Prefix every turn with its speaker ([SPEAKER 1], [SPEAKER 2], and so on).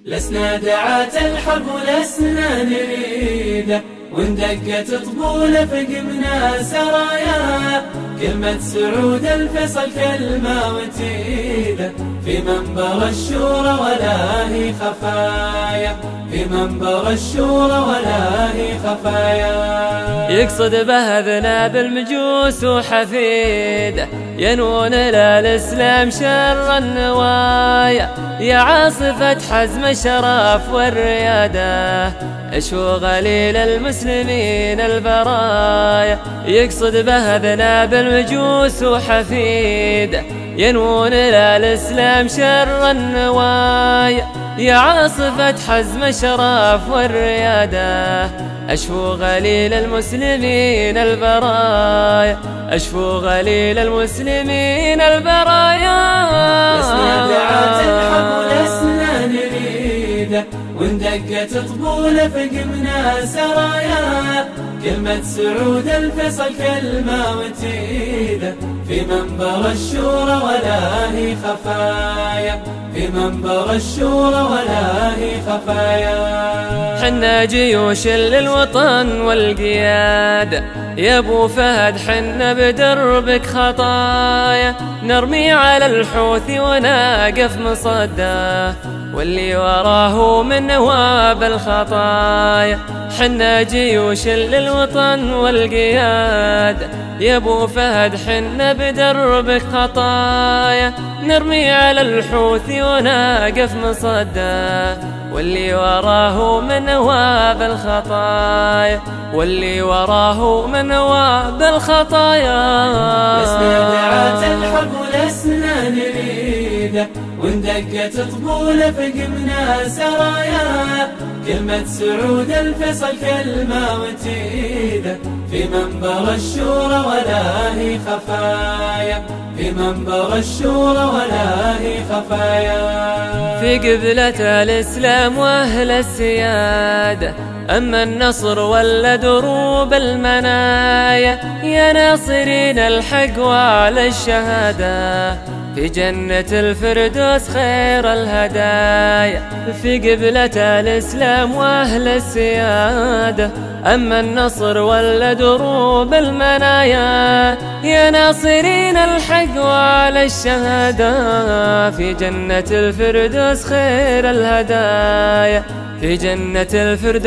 [SPEAKER 1] لسنا دعاة الحرب ولسنا نريده، وإن دقت طبول فقمنا سرايا. كلمة سعود الفيصل كلمة وتيده، في منبر الشورى ولا هي خفايا، في منبر الشورى ولا هي خفايا.
[SPEAKER 2] يقصد به ذناب المجوس وحفيده، ينون للإسلام شر النوايا. يا عاصفة حزم الشرف والريادة، اشو غليل المسلمين البرايا. يقصد به ذناب المجوس وحفيده، ينون للإسلام شر النوايا. يا عاصفة حزم الشرف والريادة، أشفو غليل المسلمين البرايا، أشفو غليل المسلمين البرايا.
[SPEAKER 1] لسنا دعاة الحرب ولسنا نريده، وإن دقت طبول فقمنا سرايا. كلمة سعود الفيصل كلمة وتيده، في منبر الشورى ولا هي خفايا، في منبر الشورى ولا هي خفايا.
[SPEAKER 2] حنا جيوش للوطن والقيادة، يا ابو فهد حنا بدربك خطايا. نرمي على الحوثي ونقف مصداه، واللي وراه من نواب الخطايا. حنا جيوش للوطن والقيادة، يا ابو فهد حنا بدربك خطايا. نرمي على الحوثي ونقف مصداه، واللي وراه من نواب الخطايا، واللي وراه من نواب الخطايا.
[SPEAKER 1] لسنا دعاة الحرب ولسنا نريده، وإن دقت طبول فقمنا سرايا. كلمة سعود الفيصل كلمة وتيده، في منبر الشورى ولا هي خفايا، في منبر الشورى ولا هي خفايا.
[SPEAKER 2] في قبلة الإسلام وأهل السيادة، أما النصر ولا دروب المنايا. يا ناصرين الحق وعلى الشهادة، في جنة الفردوس خير الهدايا. في قبلة الإسلام وأهل السيادة، أما النصر ولا دروب المنايا. يا ناصرين الحق وعلى الشهادة، في جنة الفردوس خير الهدايا، في جنة الفردوس.